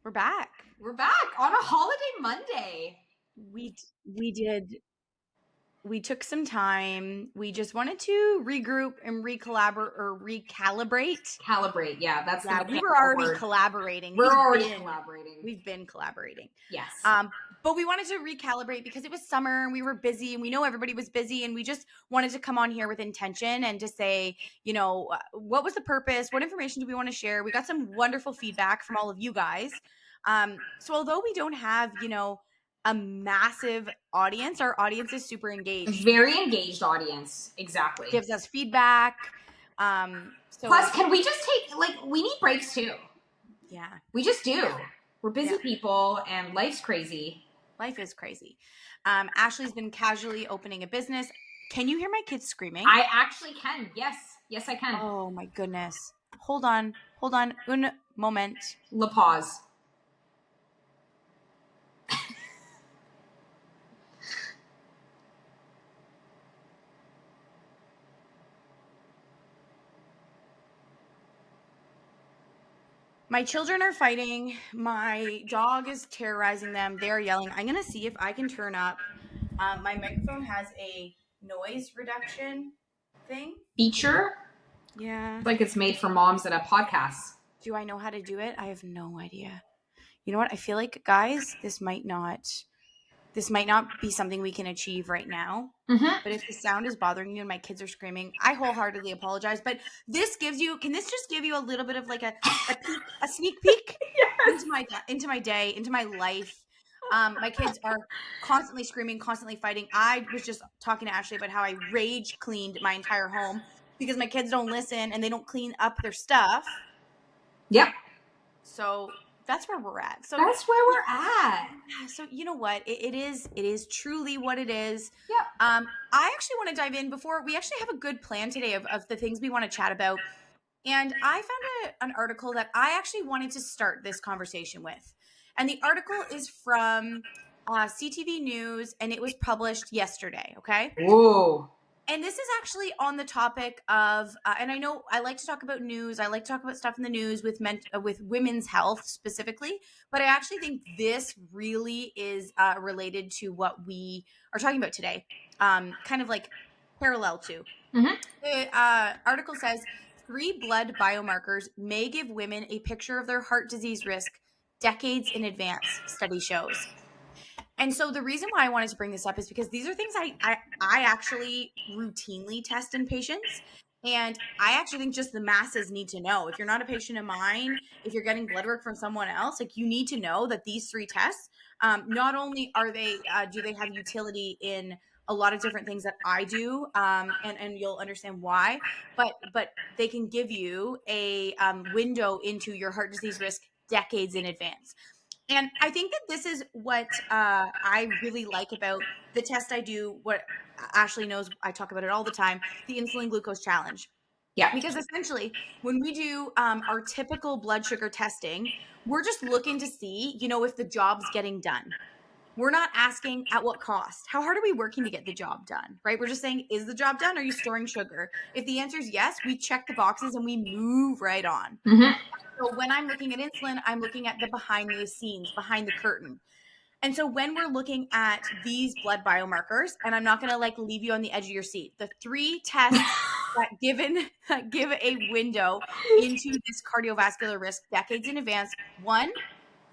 We're back. We're back on a holiday Monday. We did. We took some time. We just wanted to regroup and recalibrate. Calibrate, yeah, that's Yeah, the we were already word. collaborating. We're already collaborating. We've been collaborating. Yes. But we wanted to recalibrate because it was summer and we were busy, and we know everybody was busy, and we just wanted to come on here with intention and to say, what was the purpose? What information do we want to share? We got some wonderful feedback from all of you guys. So although we don't have, a massive audience, our audience is super engaged. Very engaged audience. Exactly. Gives us feedback. Plus, can we just we need breaks too. Yeah. We just do. We're busy people and life's crazy. Life is crazy. Ashley's been casually opening a business. Can you hear my kids screaming? I actually can. Yes, I can. Oh my goodness. Hold on. Un moment. La pause. My children are fighting. My dog is terrorizing them. They're yelling. I'm going to see if I can turn up. My microphone has a noise reduction thing. Feature? Yeah. Like it's made for moms that have podcasts. Do I know how to do it? I have no idea. You know what? I feel like, guys, this might not be something we can achieve right now. Mm-hmm. But if the sound is bothering you and my kids are screaming, I wholeheartedly apologize. But can this just give you a little bit of like a sneak peek Yes. into my day, into my life? My kids are constantly screaming, constantly fighting. I was just talking to Ashley about how I rage cleaned my entire home because my kids don't listen and they don't clean up their stuff. Yep. So that's where we're at. So that's where we're at. So you know what? It is truly what it is. Yeah. I actually want to dive in before we actually have a good plan today of the things we want to chat about. And I found an article that I actually wanted to start this conversation with. And the article is from CTV News, and it was published yesterday. Okay. Whoa. And this is actually on the topic of, and I know I like to talk about news. I like to talk about stuff in the news with women's health specifically. But I actually think this really is related to what we are talking about today, kind of like parallel to. Mm-hmm. The article says 3 blood biomarkers may give women a picture of their heart disease risk decades in advance, study shows. And so the reason why I wanted to bring this up is because these are things I actually routinely test in patients. And I actually think just the masses need to know. If you're not a patient of mine, if you're getting blood work from someone else, like you need to know that these 3 tests, not only are they, do they have utility in a lot of different things that I do, and you'll understand why, but they can give you a window into your heart disease risk decades in advance. And I think that this is what I really like about the test I do, what Ashley knows, I talk about it all the time, the insulin glucose challenge. Yeah. Because essentially, when we do our typical blood sugar testing, we're just looking to see, if the job's getting done. We're not asking at what cost. How hard are we working to get the job done, right? We're just saying, is the job done? Are you storing sugar? If the answer is yes, we check the boxes and we move right on. Mm-hmm. So when I'm looking at insulin, I'm looking at the behind the scenes, behind the curtain. And so when we're looking at these blood biomarkers, and I'm not going to leave you on the edge of your seat, the 3 tests that give a window into this cardiovascular risk decades in advance. 1,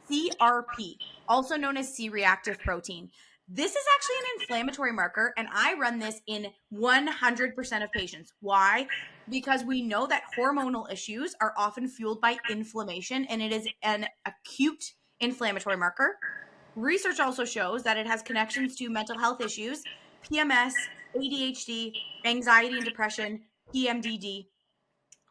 CRP, also known as C-reactive protein. This is actually an inflammatory marker, and I run this in 100% of patients. Why? Because we know that hormonal issues are often fueled by inflammation, and it is an acute inflammatory marker. Research also shows that it has connections to mental health issues, PMS, ADHD, anxiety and depression, PMDD.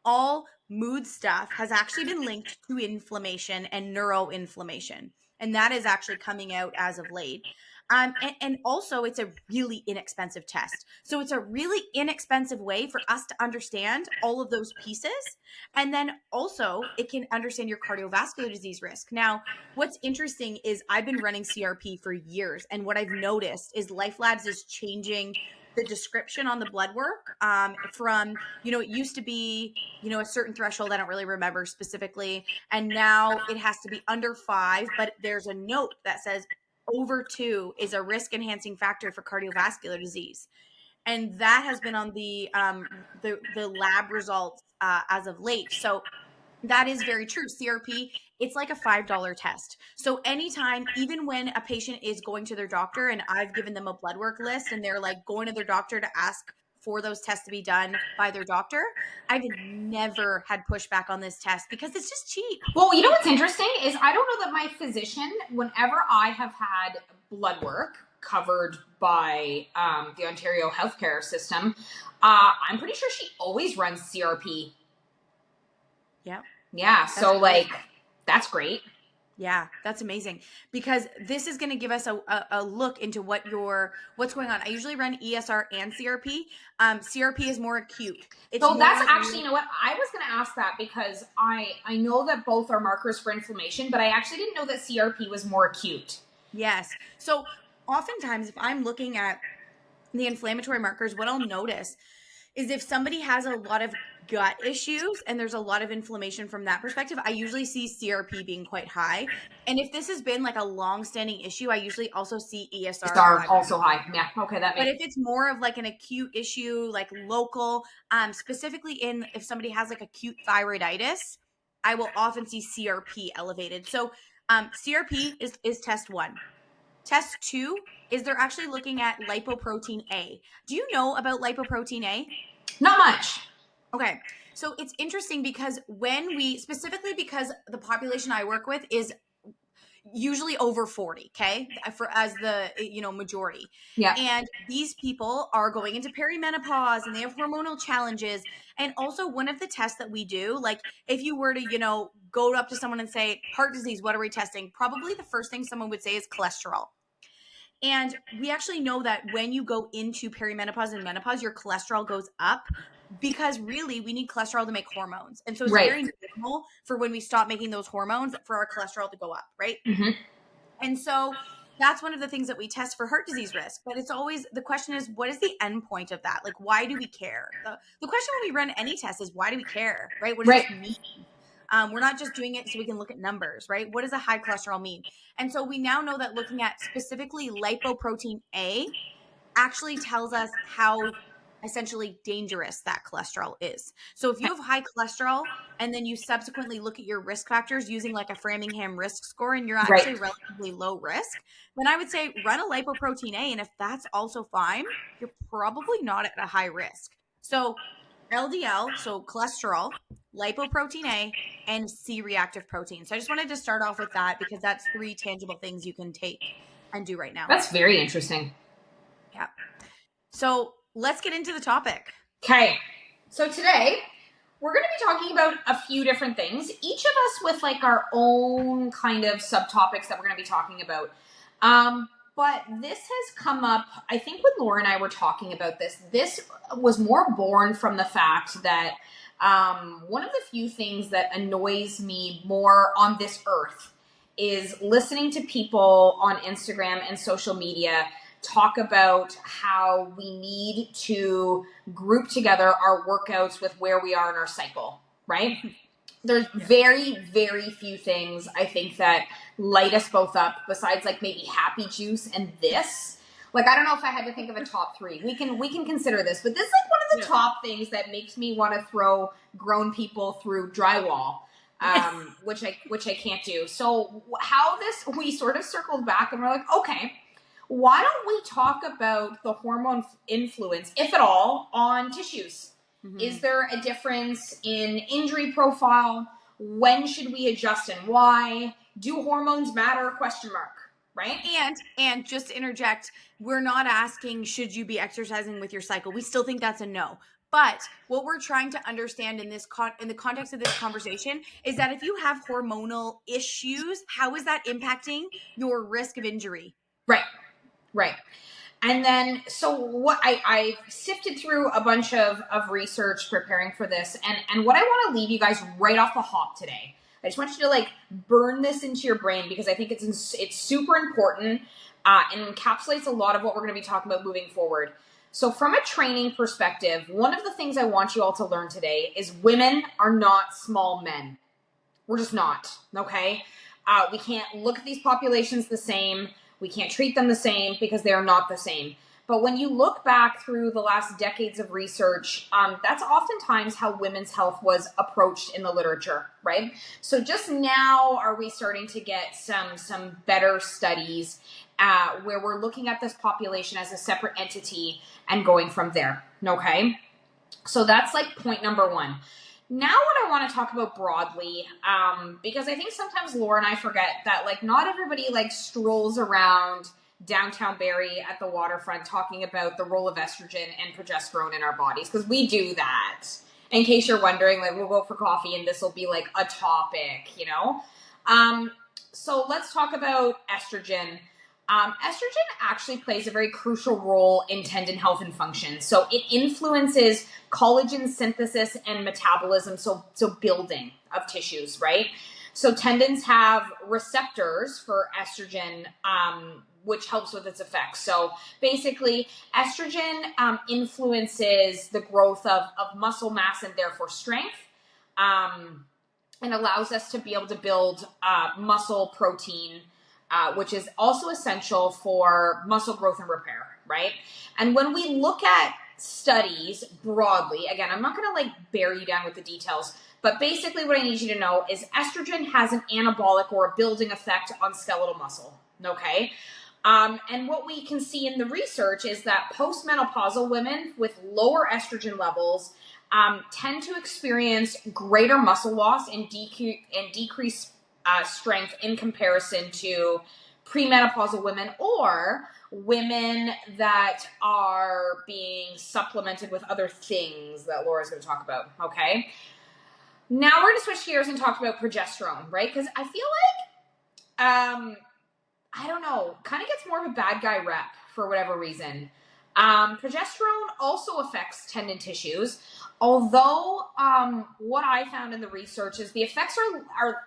All mood stuff has actually been linked to inflammation and neuroinflammation. And that is actually coming out as of late. And also, it's a really inexpensive test. So it's a really inexpensive way for us to understand all of those pieces. And then also, it can understand your cardiovascular disease risk. Now, what's interesting is I've been running CRP for years. And what I've noticed is Life Labs is changing the description on the blood work from, it used to be, a certain threshold. I don't really remember specifically. And now it has to be under 5, but there's a note that says over 2 is a risk enhancing factor for cardiovascular disease. And that has been on the lab results as of late. So that is very true. CRP, it's like a $5 test. So anytime, even when a patient is going to their doctor and I've given them a blood work list and they're like going to their doctor to ask for those tests to be done by their doctor, I've never had pushback on this test because it's just cheap. Well, you know what's interesting is I don't know that my physician, whenever I have had blood work covered by the Ontario healthcare system, I'm pretty sure she always runs CRP. Yeah. Yeah. So like, that's great. Yeah, that's amazing because this is going to give us a look into what's going on. I usually run ESR and CRP. CRP is more acute. So that's actually, you know what? I was going to ask that because I know that both are markers for inflammation, but I actually didn't know that CRP was more acute. Yes. So oftentimes if I'm looking at the inflammatory markers, what I'll notice is if somebody has a lot of gut issues and there's a lot of inflammation from that perspective, I usually see CRP being quite high. And if this has been like a long-standing issue, I usually also see ESR also high. Yeah. Okay. But if it's more of like an acute issue, like local, specifically if somebody has like acute thyroiditis, I will often see CRP elevated. So CRP is test 1. Test 2 is they're actually looking at lipoprotein A. Do you know about lipoprotein A? Not much. Okay. So it's interesting because because the population I work with is usually over 40, okay? As the, majority. Yeah. And these people are going into perimenopause and they have hormonal challenges. And also one of the tests that we do, like if you were to, go up to someone and say, heart disease, what are we testing? Probably the first thing someone would say is cholesterol. And we actually know that when you go into perimenopause and menopause, your cholesterol goes up because really we need cholesterol to make hormones. And so it's very normal for when we stop making those hormones for our cholesterol to go up, right? Mm-hmm. And so that's one of the things that we test for heart disease risk. But it's always, the question is, what is the end point of that? Like, why do we care? The question when we run any test is, why do we care, right? What does this mean? We're not just doing it so we can look at numbers, right? What does a high cholesterol mean? And so we now know that looking at specifically lipoprotein A actually tells us how essentially dangerous that cholesterol is. So if you have high cholesterol and then you subsequently look at your risk factors using like a Framingham risk score and you're actually relatively low risk, then I would say run a lipoprotein A. And if that's also fine, you're probably not at a high risk. So LDL, so cholesterol, lipoprotein A, and C-reactive protein. So I just wanted to start off with that because that's 3 tangible things you can take and do right now. That's very interesting. Yeah. So let's get into the topic. Okay. So today we're going to be talking about a few different things, each of us with like our own kind of subtopics that we're going to be talking about. But this has come up, I think when Laura and I were talking about this was more born from the fact that one of the few things that annoys me more on this earth is listening to people on Instagram and social media talk about how we need to group together our workouts with where we are in our cycle, right? There's very, very few things I think that light us both up besides like maybe happy juice and this. Like, I don't know if I had to think of a top 3. We can consider this, but this is like one of the top things that makes me want to throw grown people through drywall, which I can't do. So we sort of circled back and we're like, okay, why don't we talk about the hormone influence, if at all, on tissues? Mm-hmm. Is there a difference in injury profile? When should we adjust and why? Do hormones matter? Question mark. Right? And just to interject, we're not asking, should you be exercising with your cycle? We still think that's a no. But what we're trying to understand in the context of this conversation is that if you have hormonal issues, how is that impacting your risk of injury? Right. And then, so what I sifted through a bunch of research preparing for this. And what I want to leave you guys right off the hop today, I just want you to like burn this into your brain because I think it's super important and encapsulates a lot of what we're going to be talking about moving forward. So from a training perspective, one of the things I want you all to learn today is women are not small men. We're just not, okay? We can't look at these populations the same. We can't treat them the same because they are not the same. But when you look back through the last decades of research, that's oftentimes how women's health was approached in the literature, right? So just now are we starting to get some better studies where we're looking at this population as a separate entity and going from there, okay? So that's like point number one. Now what I want to talk about broadly, because I think sometimes Laura and I forget that like not everybody like strolls around downtown Barrie at the waterfront talking about the role of estrogen and progesterone in our bodies, because we do that. In case you're wondering, like we'll go for coffee and this will be like a topic, you know? So let's talk about estrogen. Estrogen actually plays a very crucial role in tendon health and function. So it influences collagen synthesis and metabolism, so building of tissues, right? So tendons have receptors for estrogen, which helps with its effects. So basically, estrogen influences the growth of muscle mass and therefore strength, and allows us to be able to build muscle protein, which is also essential for muscle growth and repair, right? And when we look at studies broadly, again, I'm not going to like bury you down with the details, but basically what I need you to know is estrogen has an anabolic or a building effect on skeletal muscle, okay? And what we can see in the research is that postmenopausal women with lower estrogen levels tend to experience greater muscle loss and decreased strength in comparison to premenopausal women or women that are being supplemented with other things that Laura's going to talk about, okay? Now we're going to switch gears and talk about progesterone, right? Because I feel like, I don't know, kind of gets more of a bad guy rep for whatever reason. Progesterone also affects tendon tissues, although what I found in the research is the effects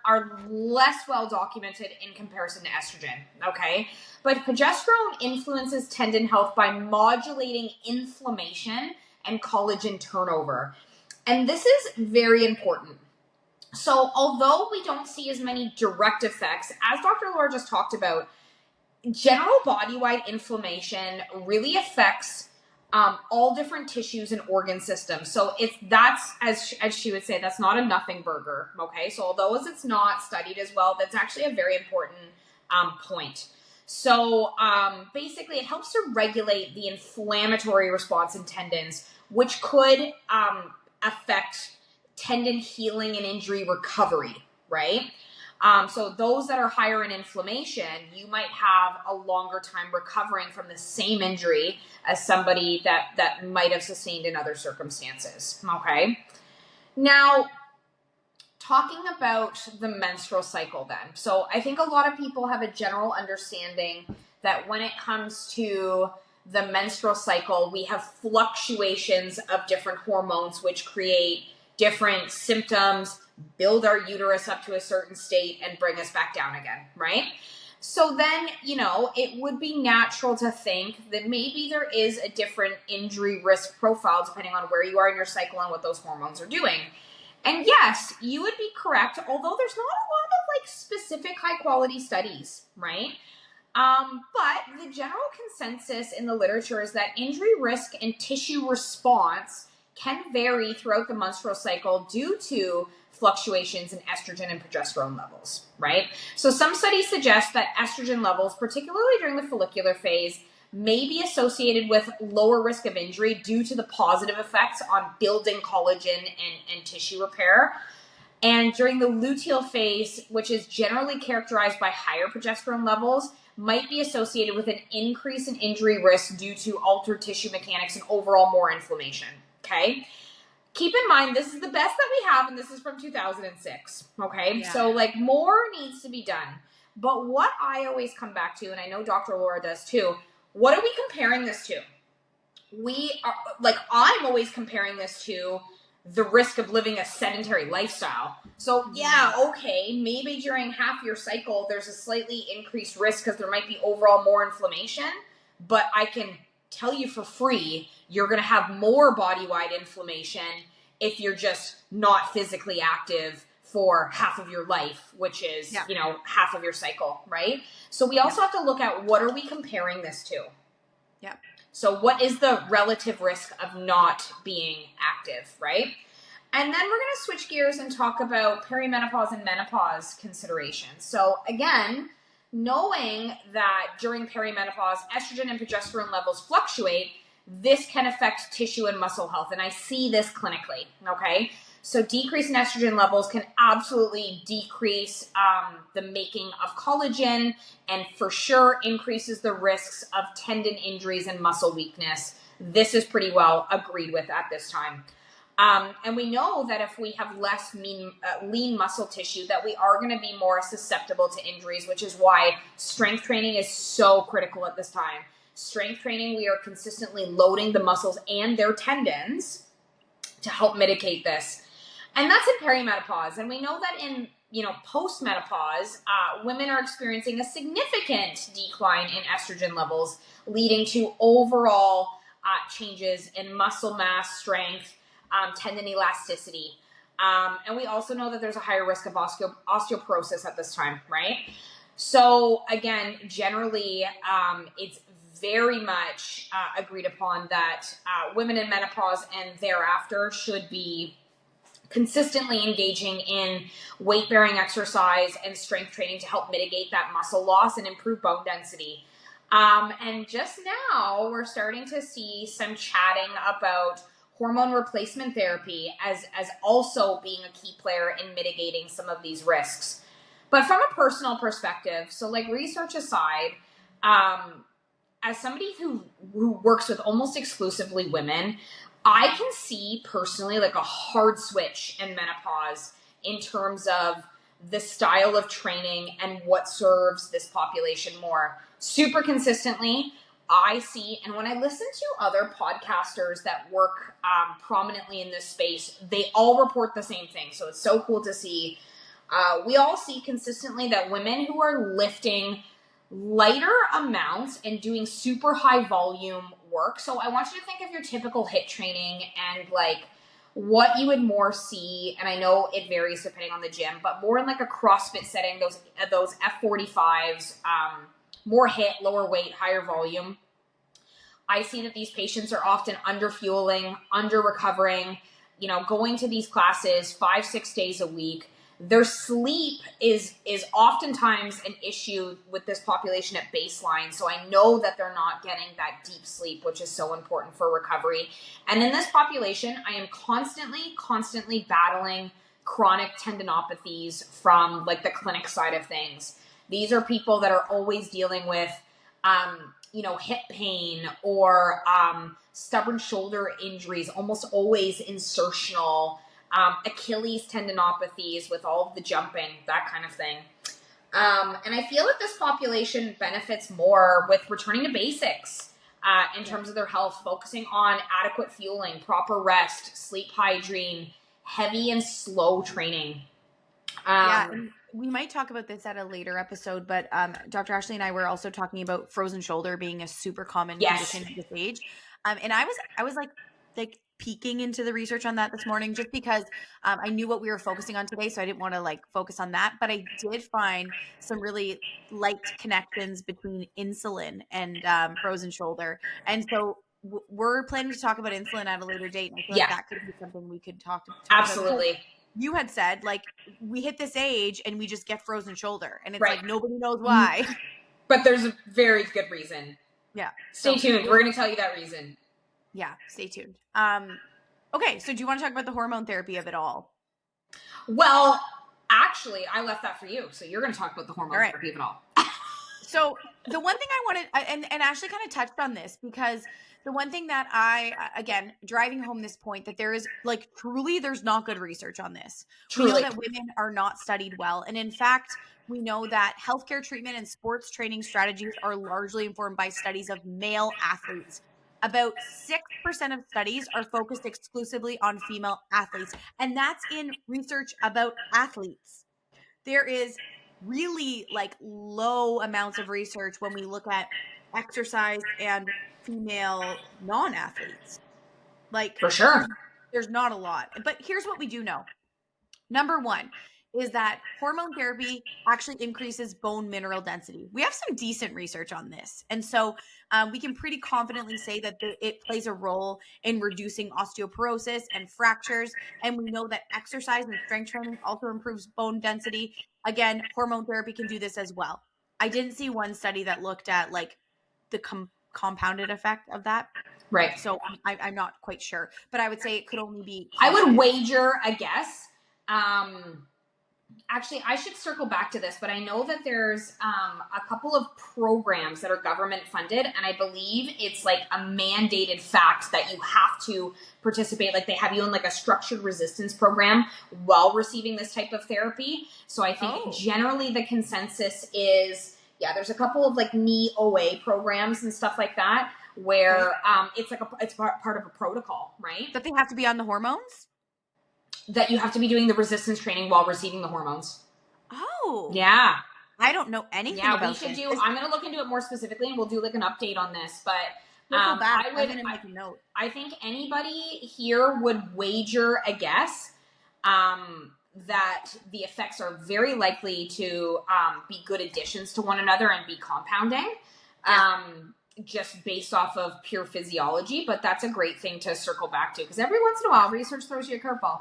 are less well documented in comparison to estrogen, okay? But progesterone influences tendon health by modulating inflammation and collagen turnover. And this is very important. So although we don't see as many direct effects, as Dr. Laura just talked about, general body-wide inflammation really affects all different tissues and organ systems. So that's, as she would say, that's not a nothing burger, okay? So although it's not studied as well, that's actually a very important point. So basically it helps to regulate the inflammatory response in tendons, which could affect tendon healing and injury recovery, right? So those that are higher in inflammation, you might have a longer time recovering from the same injury as somebody that might have sustained in other circumstances, okay? Now, talking about the menstrual cycle then. So I think a lot of people have a general understanding that when it comes to the menstrual cycle, we have fluctuations of different hormones which create different symptoms, build our uterus up to a certain state, and bring us back down again, right? So then, it would be natural to think that maybe there is a different injury risk profile depending on where you are in your cycle and what those hormones are doing. And yes, you would be correct, although there's not a lot of specific high quality studies, right? But the general consensus in the literature is that injury risk and tissue response can vary throughout the menstrual cycle due to fluctuations in estrogen and progesterone levels, right? So some studies suggest that estrogen levels, particularly during the follicular phase, may be associated with lower risk of injury due to the positive effects on building collagen and tissue repair. And during the luteal phase, which is generally characterized by higher progesterone levels, might be associated with an increase in injury risk due to altered tissue mechanics and overall more inflammation, okay? Keep in mind, this is the best that we have, and this is from 2006, okay? Yeah. So, more needs to be done. But what I always come back to, and I know Dr. Laura does too, what are we comparing this to? We are, I'm always comparing this to the risk of living a sedentary lifestyle. So, yeah, okay, maybe during half your cycle, there's a slightly increased risk because there might be overall more inflammation, but I can tell you for free you're going to have more body-wide inflammation if you're just not physically active for half of your life, which is, Yeah. half of your cycle, right? So we also have to look at, what are we comparing this to? Yeah. So what is the relative risk of not being active, right? And then we're going to switch gears and talk about perimenopause and menopause considerations. So again, knowing that during perimenopause, estrogen and progesterone levels fluctuate, this can affect tissue and muscle health. And I see this clinically, okay? So decrease in estrogen levels can absolutely decrease the making of collagen, and for sure increases the risks of tendon injuries and muscle weakness. This is pretty well agreed with at this time. And we know that if we have less lean muscle tissue, that we are going to be more susceptible to injuries, which is why strength training is so critical at this time. Strength training, we are consistently loading the muscles and their tendons to help mitigate this. And that's in perimenopause. And we know that in post-menopause, women are experiencing a significant decline in estrogen levels, leading to overall changes in muscle mass, strength, tendon elasticity. And we also know that there's a higher risk of osteoporosis at this time, right? So again, generally, it's very much agreed upon that women in menopause and thereafter should be consistently engaging in weight-bearing exercise and strength training to help mitigate that muscle loss and improve bone density. And just now, we're starting to see some chatting about hormone replacement therapy as also being a key player in mitigating some of these risks. But from a personal perspective, so like research aside, as somebody who works with almost exclusively women, I can see personally like a hard switch in menopause in terms of the style of training and what serves this population more. Super consistently, I see, and when I listen to other podcasters that work prominently in this space, they all report the same thing. So it's so cool to see. We all see consistently that women who are lifting lighter amounts and doing super high volume work. So I want you to think of your typical HIIT training and like what you would more see, and I know it varies depending on the gym, but more in like a CrossFit setting, those F45s, more HIIT, lower weight, higher volume. I see that these patients are often under fueling, under recovering, going to these classes 5-6 days a week. Their sleep is oftentimes an issue with this population at baseline. So I know that they're not getting that deep sleep, which is so important for recovery. And in this population, I am constantly battling chronic tendinopathies from like the clinic side of things. These are people that are always dealing with, hip pain or stubborn shoulder injuries, almost always insertional, Achilles tendinopathies with all of the jumping, that kind of thing. And I feel that this population benefits more with returning to basics in terms of their health, focusing on adequate fueling, proper rest, sleep hygiene, heavy and slow training. And we might talk about this at a later episode, but Dr. Ashley and I were also talking about frozen shoulder being a super common condition at this age. And I was like peeking into the research on that this morning just because I knew what we were focusing on today, so I didn't want to like focus on that. But I did find some really light connections between insulin and frozen shoulder, and so we're planning to talk about insulin at a later date. And I feel like that could be something we could talk Absolutely. about. You had said like we hit this age and we just get frozen shoulder, and it's like nobody knows why. But there's a very good reason. Yeah. Stay tuned. We're going to tell you that reason. Yeah, stay tuned. Okay, so do you want to talk about the hormone therapy of it all? Well, actually, I left that for you. So you're going to talk about the hormone therapy of it all. So the one thing I wanted, and Ashley kind of touched on this, because the one thing that again, driving home this point that there is like truly there's not good research on this. Truly. We know that women are not studied well. And in fact, we know that healthcare treatment and sports training strategies are largely informed by studies of male athletes. About 6% of studies are focused exclusively on female athletes. And that's in research about athletes. There is really like low amounts of research when we look at exercise and female non-athletes. Like For sure. there's not a lot. But here's what we do know. Number one is that hormone therapy actually increases bone mineral density. We have some decent research on this. And so we can pretty confidently say that it plays a role in reducing osteoporosis and fractures. And we know that exercise and strength training also improves bone density. Again, hormone therapy can do this as well. I didn't see one study that looked at like the compounded effect of that. Right. So I'm not quite sure, but I would say it could only be. I would wager a guess. Actually, I should circle back to this, but I know that there's a couple of programs that are government funded, and I believe it's like a mandated fact that you have to participate. Like they have you in like a structured resistance program while receiving this type of therapy. So I think generally the consensus is, yeah, there's a couple of like knee OA programs and stuff like that where it's like it's part of a protocol, right? That they have to be on the hormones? That you have to be doing the resistance training while receiving the hormones. Oh. Yeah. I don't know anything about this. Yeah, we should do, I'm going to look into it more specifically and we'll do like an update on this, but I'm going to make a note. I think anybody here would wager a guess that the effects are very likely to be good additions to one another and be compounding. Just based off of pure physiology, but that's a great thing to circle back to because every once in a while research throws you a curveball.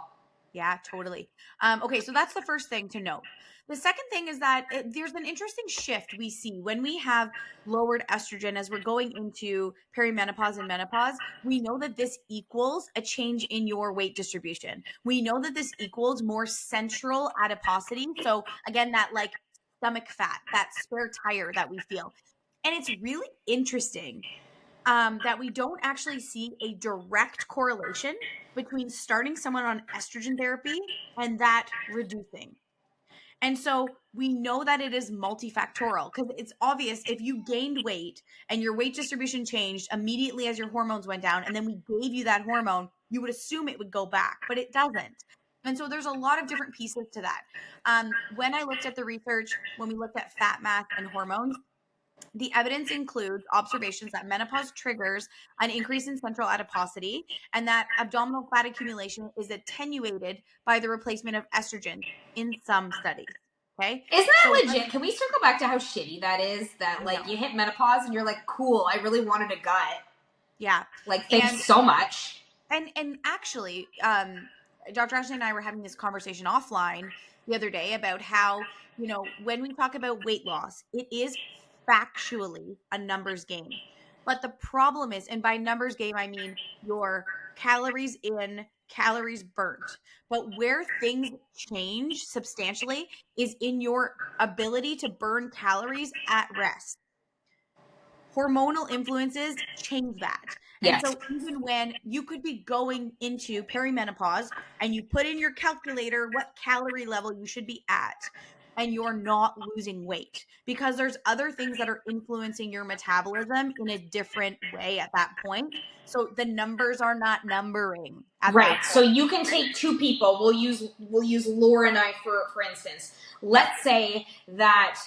Yeah, totally. Okay, so that's the first thing to note. The second thing is that there's an interesting shift we see when we have lowered estrogen as we're going into perimenopause and menopause. We know that this equals a change in your weight distribution. We know that this equals more central adiposity. So again, that like stomach fat, that spare tire that we feel. And it's really interesting that we don't actually see a direct correlation between starting someone on estrogen therapy and that reducing. And so we know that it is multifactorial because it's obvious if you gained weight and your weight distribution changed immediately as your hormones went down, and then we gave you that hormone, you would assume it would go back, but it doesn't. And so there's a lot of different pieces to that. When I looked at the research, when we looked at fat mass and hormones, the evidence includes observations that menopause triggers an increase in central adiposity and that abdominal fat accumulation is attenuated by the replacement of estrogen in some studies. Okay. Isn't that legit? Can we circle back to how shitty that is? That like you hit menopause and you're like, cool, I really wanted a gut. Yeah. Like, thanks so much. And actually, Dr. Ashley and I were having this conversation offline the other day about how, you know, when we talk about weight loss, it is factually a numbers game. But the problem is, and by numbers game, I mean your calories in, calories burnt. But where things change substantially is in your ability to burn calories at rest. Hormonal influences change that. And so even when you could be going into perimenopause and you put in your calculator what calorie level you should be at, and you're not losing weight because there's other things that are influencing your metabolism in a different way at that point. So the numbers are not numbering at that point. So you can take two people. We'll use Laura and I for instance. Let's say that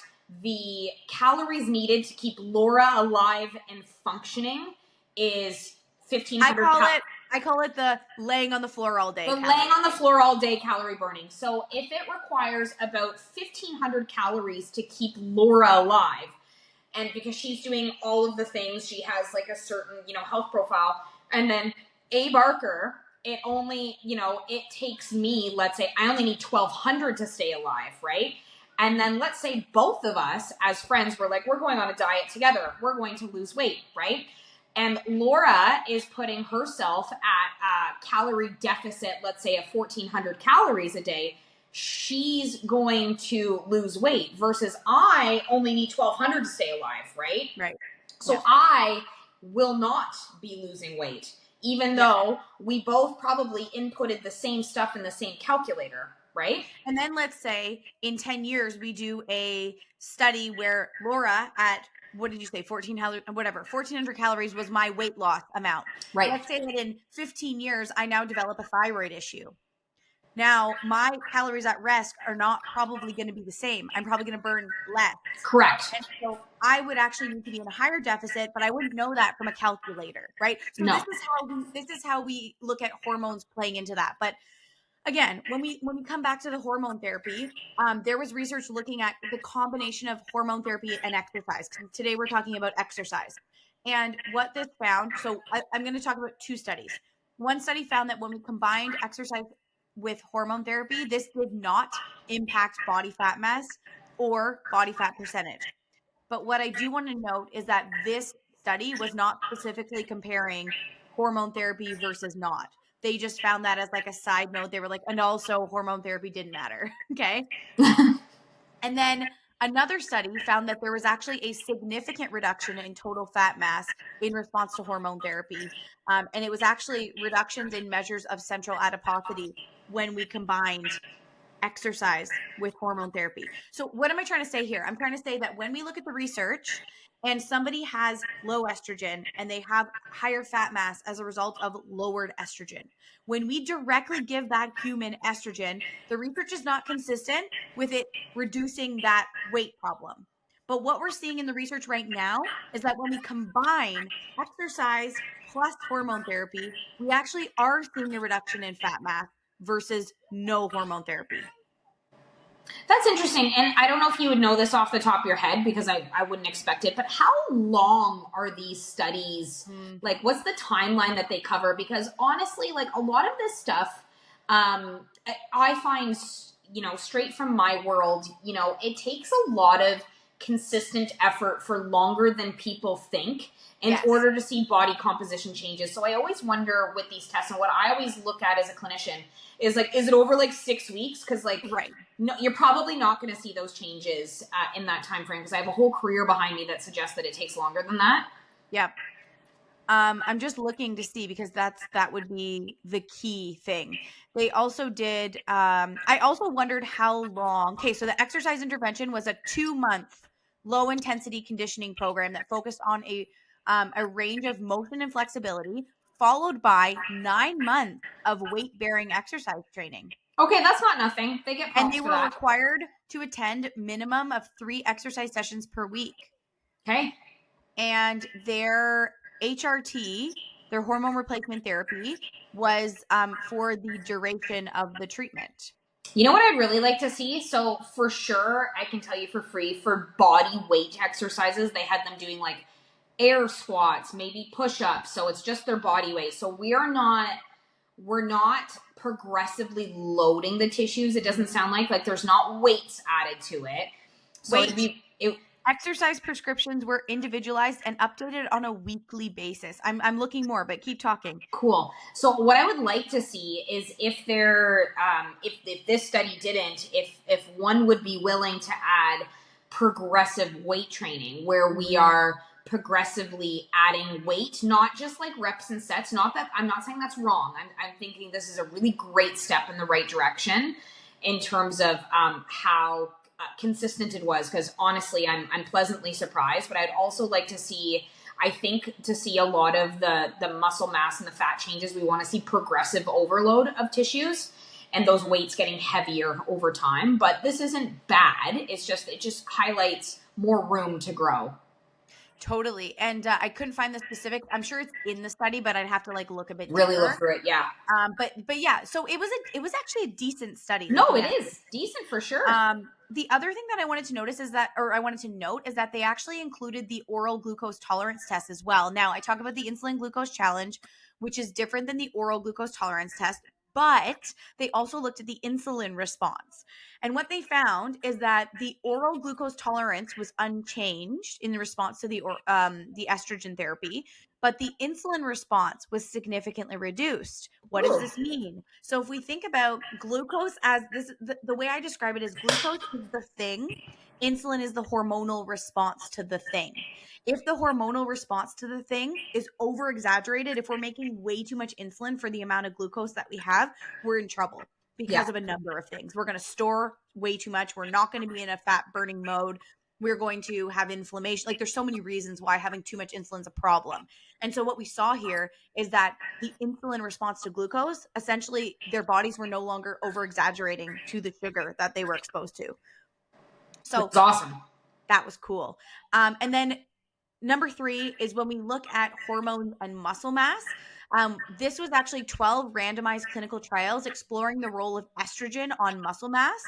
the calories needed to keep Laura alive and functioning is 1,500 I call it the laying on the floor all day. The laying on the floor all day calorie burning. So if it requires about 1,500 calories to keep Laura alive, and because she's doing all of the things, she has like a certain, health profile, and then A. Barker, it only, it takes me, let's say, I only need 1,200 to stay alive, right? And then let's say both of us as friends, we're going on a diet together. We're going to lose weight, right? And Laura is putting herself at a calorie deficit, let's say, of 1,400 calories a day. She's going to lose weight versus I only need 1,200 to stay alive, right? Right. So I will not be losing weight, even though we both probably inputted the same stuff in the same calculator, right? And then let's say in 10 years, we do a study where Laura at, what did you say, 1,400 calories was my weight loss amount. Right. Let's say that in 15 years, I now develop a thyroid issue. Now, my calories at rest are not probably going to be the same. I'm probably going to burn less. Correct. And so I would actually need to be in a higher deficit, but I wouldn't know that from a calculator, right? So No. this is how we look at hormones playing into that. But again, when we come back to the hormone therapy, there was research looking at the combination of hormone therapy and exercise. Today we're talking about exercise, and what this found. So I'm going to talk about two studies. One study found that when we combined exercise with hormone therapy, this did not impact body fat mass or body fat percentage. But what I do want to note is that this study was not specifically comparing hormone therapy versus not. They just found that as like a side note. They were like, and also hormone therapy didn't matter. Okay. And then another study found that there was actually a significant reduction in total fat mass in response to hormone therapy. And it was actually reductions in measures of central adiposity when we combined exercise with hormone therapy. So what am I trying to say here? I'm trying to say that when we look at the research and somebody has low estrogen and they have higher fat mass as a result of lowered estrogen, when we directly give that human estrogen, the research is not consistent with it reducing that weight problem. But what we're seeing in the research right now is that when we combine exercise plus hormone therapy, we actually are seeing a reduction in fat mass versus no hormone therapy. That's interesting. And I don't know if you would know this off the top of your head because I wouldn't expect it, but how long are these studies? Mm, Like, what's the timeline that they cover? Because honestly, like a lot of this stuff, I find, straight from my world, it takes a lot of consistent effort for longer than people think in yes. order to see body composition changes. So I always wonder with these tests, and what I always look at as a clinician is like, is it over like 6 weeks? Because like, Right. no, you're probably not going to see those changes in that time frame because I have a whole career behind me that suggests that it takes longer than that. Yep. I'm just looking to see because that would be the key thing. They also did I also wondered how long. Okay, so the exercise intervention was a 2-month low intensity conditioning program that focused on a range of motion and flexibility, followed by 9 months of weight bearing exercise training. Okay, that's not nothing. They get And props they for were that. required to attend minimum of 3 exercise sessions per week. Okay. And their HRT, their hormone replacement therapy, was for the duration of the treatment. You know what I'd really like to see? So for sure, I can tell you for free for body weight exercises, they had them doing like air squats, maybe push-ups. So it's just their body weight. So we're not progressively loading the tissues. It doesn't sound like there's not weights added to it. So it'd Wait, be it. exercise prescriptions were individualized and updated on a weekly basis. I'm looking more, but keep talking. Cool. So what I would like to see is if there, if this study didn't, if one would be willing to add progressive weight training where we Mhm. are progressively adding weight, not just like reps and sets. Not that I'm not saying that's wrong. I'm thinking this is a really great step in the right direction in terms of how consistent it was. Because honestly, I'm pleasantly surprised. But I'd also like to see. I think to see a lot of the muscle mass and the fat changes, we want to see progressive overload of tissues and those weights getting heavier over time. But this isn't bad. It just highlights more room to grow. Totally. And I couldn't find the specifics. I'm sure it's in the study, but I'd have to like look a bit Really look deeper. through it. Yeah. But yeah, so it was actually a decent study No, looking it at. is decent for sure. The other thing that I wanted to notice is that, or I wanted to note, is that they actually included the oral glucose tolerance test as well. Now, I talk about the insulin glucose challenge, which is different than the oral glucose tolerance test, but they also looked at the insulin response. And what they found is that the oral glucose tolerance was unchanged in response to the estrogen therapy, but the insulin response was significantly reduced. What does Ooh. this mean? So if we think about glucose as this, the way I describe it is glucose is the thing, insulin is the hormonal response to the thing. If the hormonal response to the thing is over exaggerated, if we're making way too much insulin for the amount of glucose that we have, we're in trouble because Yeah. of a number of things. We're going to store way too much. We're not going to be in a fat burning mode. we're going to have inflammation. Like there's so many reasons why having too much insulin is a problem. And so what we saw here is that the insulin response to glucose, essentially their bodies were no longer over exaggerating to the sugar that they were exposed to. So That's awesome. that was cool. And then number 3 is when we look at hormones and muscle mass. This was actually 12 randomized clinical trials exploring the role of estrogen on muscle mass.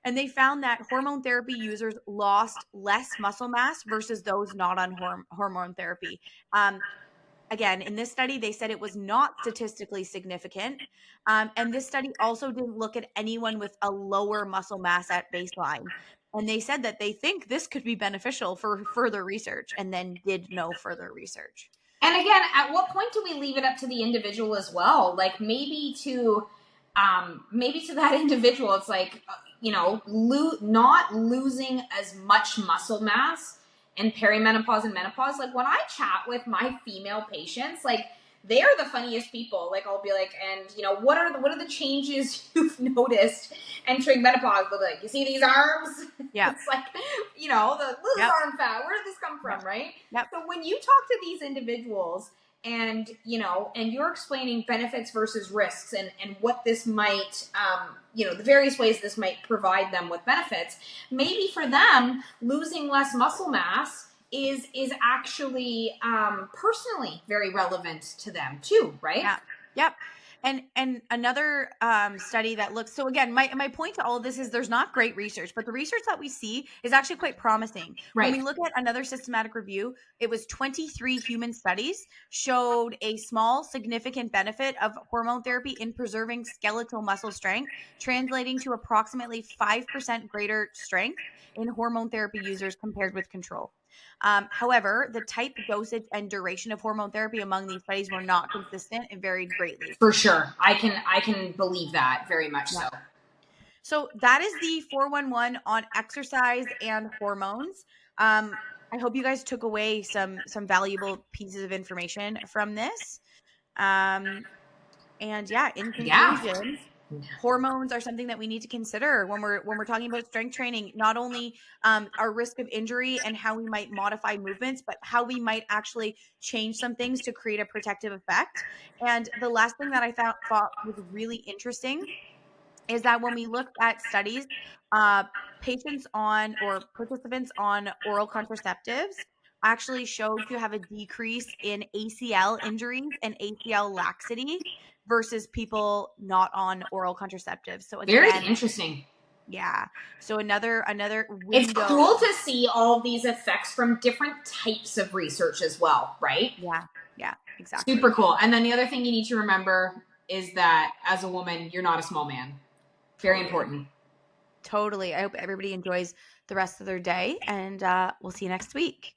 And they found that hormone therapy users lost less muscle mass versus those not on hormone therapy. Again, in this study, they said it was not statistically significant. And this study also didn't look at anyone with a lower muscle mass at baseline. And they said that they think this could be beneficial for further research, and then did no further research. And again, at what point do we leave it up to the individual as well? Like maybe to that individual, it's like, not losing as much muscle mass in perimenopause and menopause. Like when I chat with my female patients, like they are the funniest people. Like I'll be like, and what are the changes you've noticed entering menopause? They'll be like, you see these arms? Yeah. It's like, the arm fat. Where did this come from, right? Yep. So when you talk to these individuals and you're explaining benefits versus risks and what this might, the various ways this might provide them with benefits, maybe for them, losing less muscle mass is actually personally very relevant to them too, right? Yeah. Yep. And another study that looks, so again, my point to all of this is there's not great research, but the research that we see is actually quite promising. Right. When we look at another systematic review, it was 23 human studies showed a small significant benefit of hormone therapy in preserving skeletal muscle strength, translating to approximately 5% greater strength in hormone therapy users compared with control. However, the type, dosage, and duration of hormone therapy among these studies were not consistent and varied greatly. For sure. I can believe that very much so. So that is the 411 on exercise and hormones. I hope you guys took away some valuable pieces of information from this. And yeah, in conclusion, hormones are something that we need to consider when we're talking about strength training. Not only our risk of injury and how we might modify movements, but how we might actually change some things to create a protective effect. And the last thing that I thought was really interesting is that when we looked at studies, patients on or participants on oral contraceptives actually showed to have a decrease in ACL injuries and ACL laxity versus people not on oral contraceptives. So again, very interesting. Yeah. So another window. It's cool to see all of these effects from different types of research as well, right? Yeah, exactly. Super cool. And then the other thing you need to remember is that as a woman, you're not a small man. Very important. Totally. I hope everybody enjoys the rest of their day, and we'll see you next week.